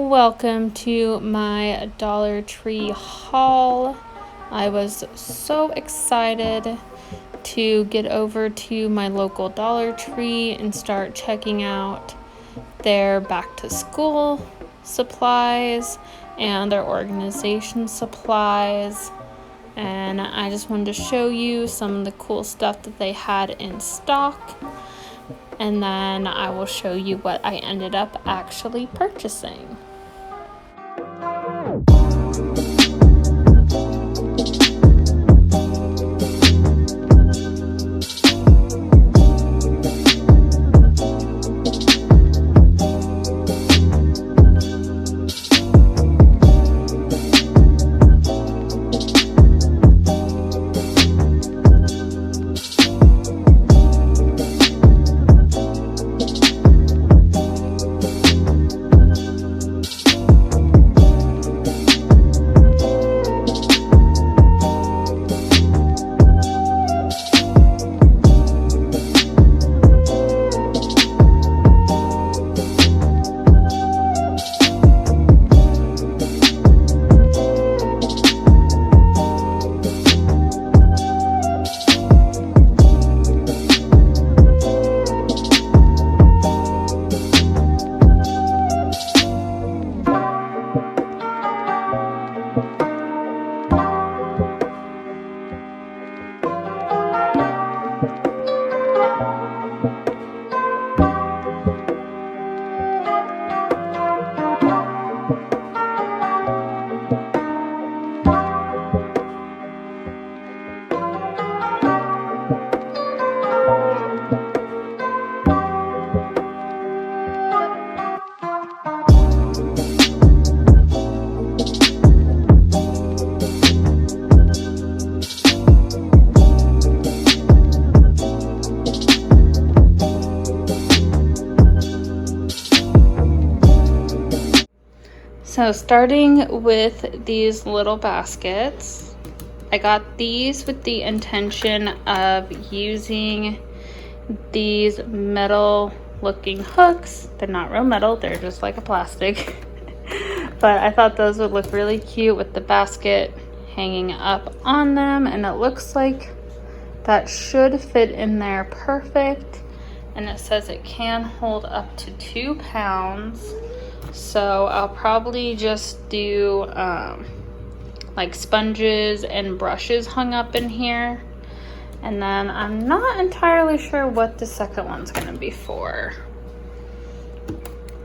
Welcome to my Dollar Tree haul. I was so excited to get over to my local Dollar Tree and start checking out their back to school supplies and their organization supplies. And I just wanted to show you some of the cool stuff that they had in stock. And then I will show you what I ended up actually purchasing. So starting with these little baskets, I got these with the intention of using these metal looking hooks. They're not real metal, they're just like a plastic. But I thought those would look really cute with the basket hanging up on them, and it looks like that should fit in there perfect. And it says it can hold up to 2 pounds. So I'll probably just do like sponges and brushes hung up in here. And then I'm not entirely sure what the second one's gonna be for.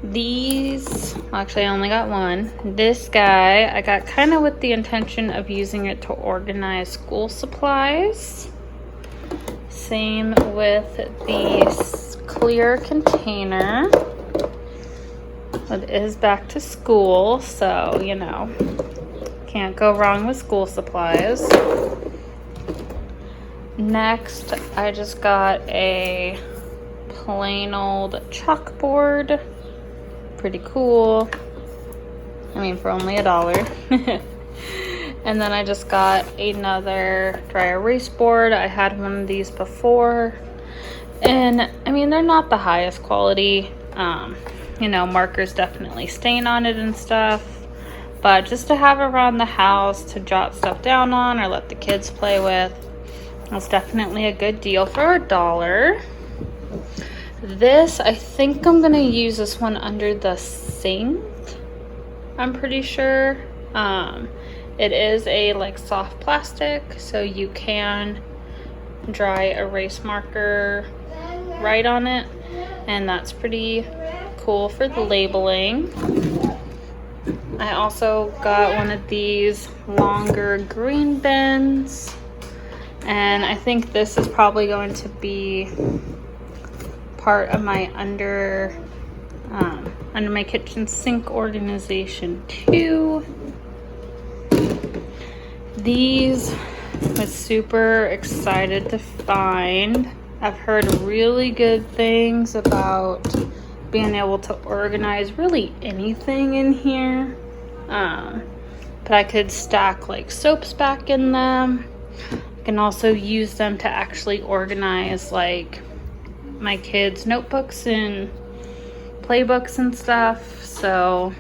These, actually I only got one. This guy, I got kind of with the intention of using it to organize school supplies. Same with the clear container. It is back to school, so you know, can't go wrong with school supplies. Next, I just got a plain old chalkboard. Pretty cool. I mean, for only $1. And then I just got another dry erase board. I had one of these before, and I mean, they're not the highest quality. You know, markers definitely stain on it and stuff, but just to have around the house to jot stuff down on or let the kids play with, it's definitely a good deal for $1. This, I think I'm gonna use this one under the sink, I'm pretty sure. It is a like soft plastic, so you can dry erase marker right on it, and that's pretty cool for the labeling. I also got one of these longer green bins, and I think this is probably going to be part of my under my kitchen sink organization too. These I was super excited to find. I've heard really good things about being able to organize really anything in here. But I could stack like soaps back in them. I can also use them to actually organize like my kids' notebooks and playbooks and stuff. So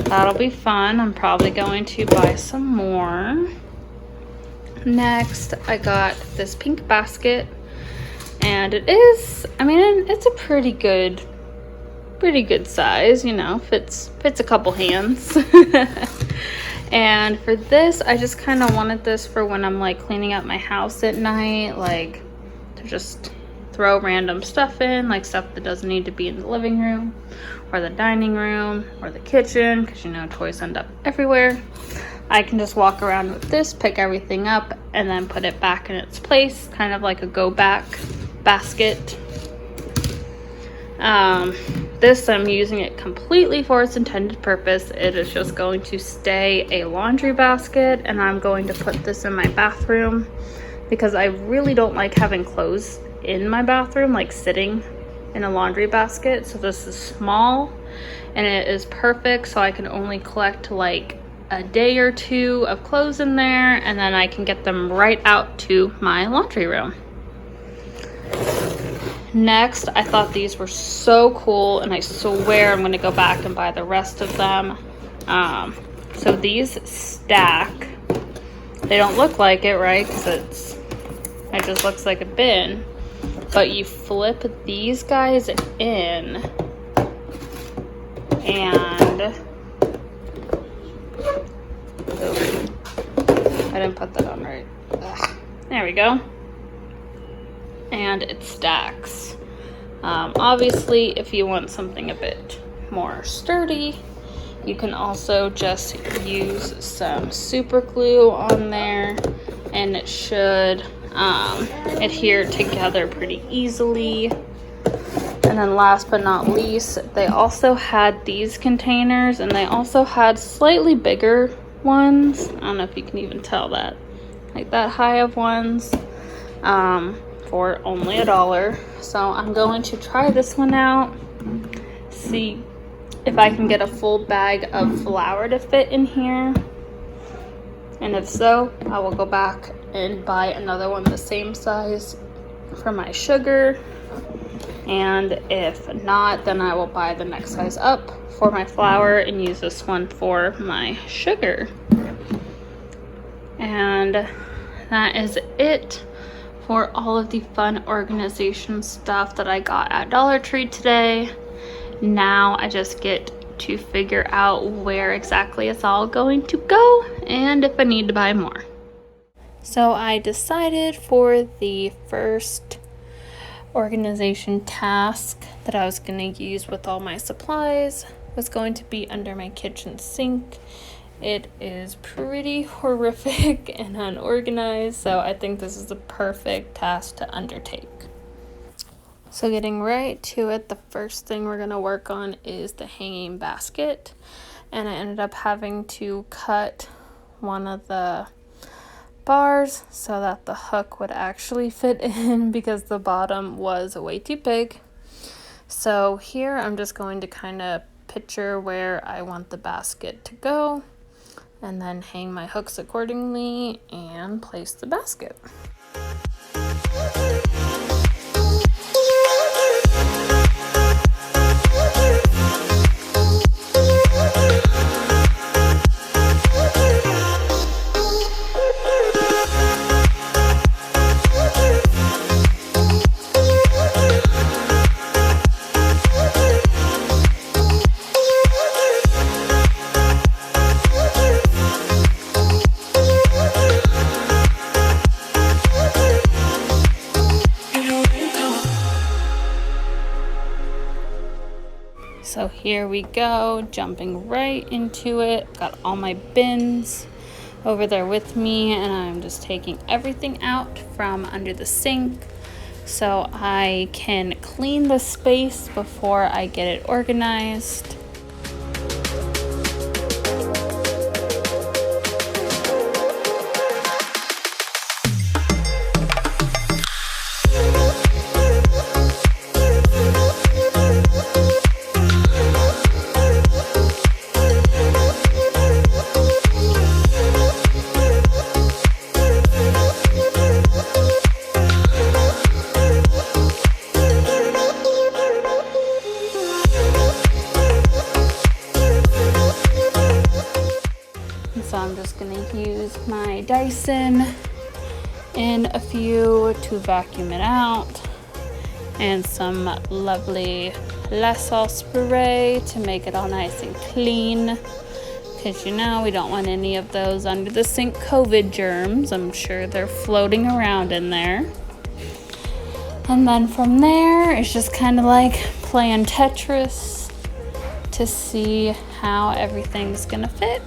That'll be fun. I'm probably going to buy some more. Next, I got this pink basket, and it is, I mean, it's a pretty good size, you know, fits a couple hands. And for this, I just kind of wanted this for when I'm like cleaning up my house at night, like to just throw random stuff in, like stuff that doesn't need to be in the living room or the dining room or the kitchen, because you know toys end up everywhere. I can just walk around with this, pick everything up, and then put it back in its place, kind of like a go back basket. This, I'm using it completely for its intended purpose. It is just going to stay a laundry basket, and I'm going to put this in my bathroom because I really don't like having clothes in my bathroom, like sitting in a laundry basket. So this is small and it is perfect, so I can only collect like a day or two of clothes in there, and then I can get them right out to my laundry room. Next, I thought these were so cool, and I swear I'm going to go back and buy the rest of them. So these stack. They don't look like it, right? Because it just looks like a bin. But you flip these guys in, and I didn't put that on right. Ugh. There we go. And it stacks. Obviously, if you want something a bit more sturdy, you can also just use some super glue on there, and it should adhere together pretty easily. And then last but not least, they also had these containers, and they also had slightly bigger ones. I don't know if you can even tell that, like that high of ones, for only $1. So I'm going to try this one out, see if I can get a full bag of flour to fit in here, and if so, I will go back and buy another one the same size for my sugar, and if not, then I will buy the next size up for my flour and use this one for my sugar. And that is it for all of the fun organization stuff that I got at Dollar Tree today. Now I just get to figure out where exactly it's all going to go and if I need to buy more. So I decided for the first organization task that I was going to use with all my supplies was going to be under my kitchen sink. It is pretty horrific and unorganized, so I think this is the perfect task to undertake. So getting right to it, the first thing we're going to work on is the hanging basket, and I ended up having to cut one of the bars so that the hook would actually fit in because the bottom was way too big. So here I'm just going to kind of picture where I want the basket to go, and then hang my hooks accordingly and place the basket. So here we go, jumping right into it. Got all my bins over there with me, and I'm just taking everything out from under the sink so I can clean the space before I get it organized. my Dyson in a few to vacuum it out, and some lovely Lysol spray to make it all nice and clean, because you know we don't want any of those under the sink COVID germs. I'm sure they're floating around in there. And then from there, it's just kind of like playing Tetris to see how everything's gonna fit.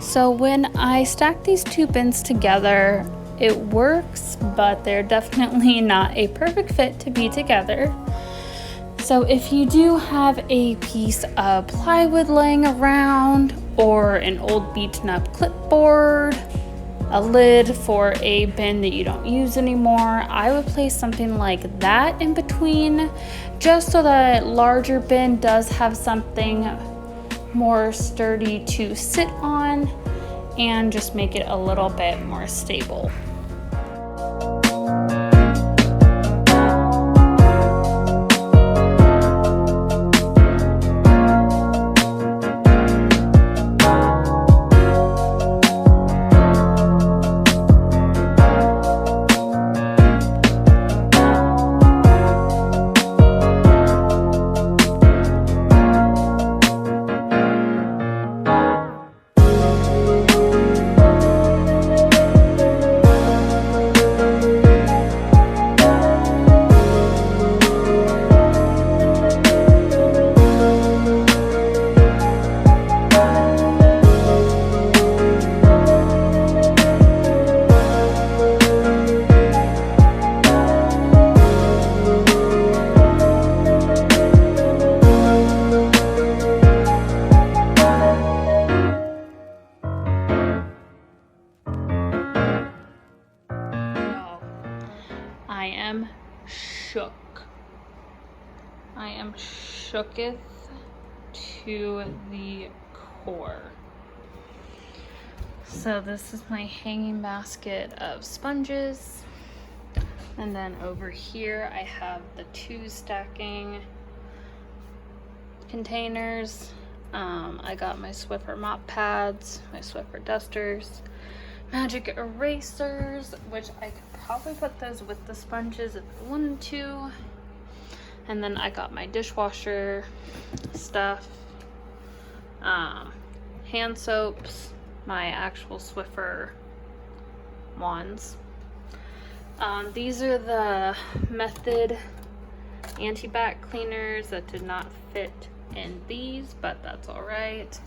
So when I stack these two bins together, it works, but they're definitely not a perfect fit to be together. So if you do have a piece of plywood laying around, or an old beaten up clipboard, a lid for a bin that you don't use anymore, I would place something like that in between, just so that larger bin does have something more sturdy to sit on and just make it a little bit more stable. I am shooketh to the core. So this is my hanging basket of sponges. And then over here I have the two stacking containers. I got my Swiffer mop pads, my Swiffer dusters, magic erasers, which I could probably put those with the sponges if I wanted to. And then I got my dishwasher stuff, hand soaps, my actual Swiffer wands. These are the Method anti-bac cleaners that did not fit in these, but that's all right.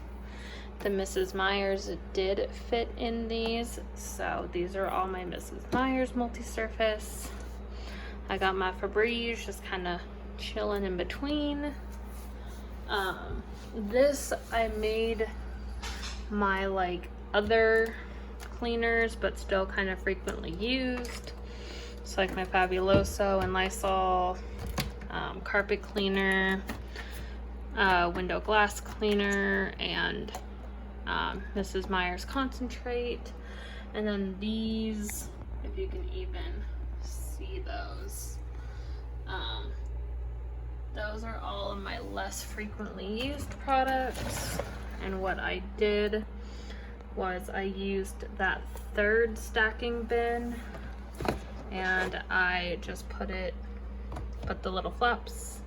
The Mrs. Meyer's did fit in these, so these are all my Mrs. Meyer's multi-surface. I got my Febreze just kind of chilling in between. This I made my like other cleaners, but still kind of frequently used. It's like my Fabuloso and Lysol carpet cleaner, window glass cleaner, and Mrs. Meyer's concentrate. And then these, if you can even see those, those are all of my less frequently used products. And what I did was I used that third stacking bin and I just put the little flaps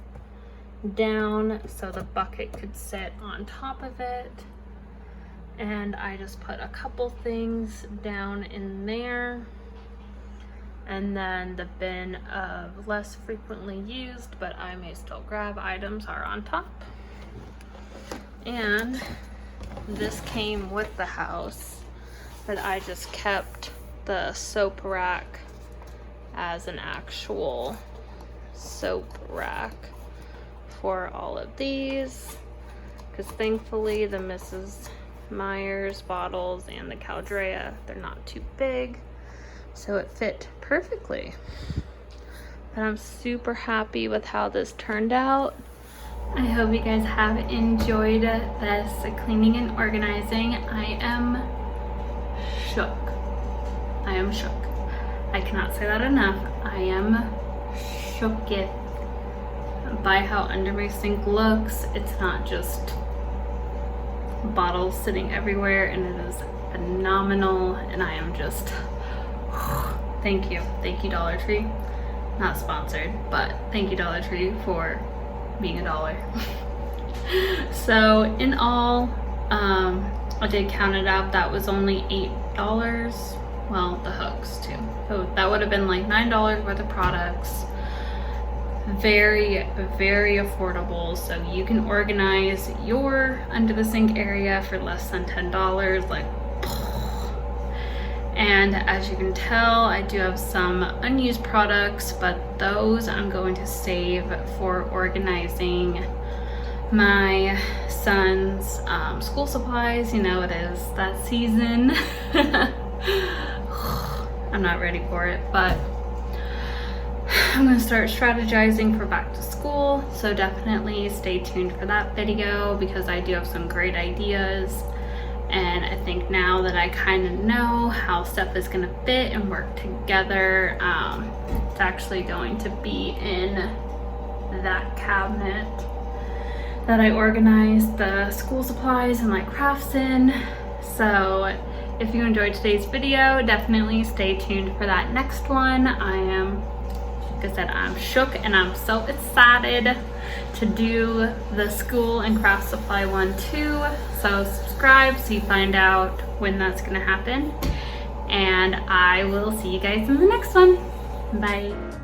down so the bucket could sit on top of it. And I just put a couple things down in there. And then the bin of less frequently used, but I may still grab items are on top. And this came with the house, but I just kept the soap rack as an actual soap rack for all of these, because thankfully the Mrs. Myers bottles and the Caldrea, they're not too big, so it fit perfectly. But I'm super happy with how this turned out. I hope you guys have enjoyed this cleaning and organizing. I am shook. I am shook. I cannot say that enough. I am shooketh by how under my sink looks. It's not just bottles sitting everywhere, and it is phenomenal, and I am just thank you Dollar Tree. Not sponsored, but thank you Dollar Tree for being $1. So in all, I did count it up, that was only $8. Well, the hooks too, so that would have been like $9 worth of products. Very, very affordable. So you can organize your under the sink area for less than $10, like. And as you can tell, I do have some unused products, but those I'm going to save for organizing my son's school supplies. You know, it is that season. I'm not ready for it, but I'm gonna start strategizing for back to school, so definitely stay tuned for that video, because I do have some great ideas. And I think now that I kind of know how stuff is gonna fit and work together, it's actually going to be in that cabinet that I organized the school supplies and like crafts in. So if you enjoyed today's video, definitely stay tuned for that next one. Like I said, I'm shook and I'm so excited to do the school and craft supply one too. So subscribe so you find out when that's gonna happen. And I will see you guys in the next one. Bye.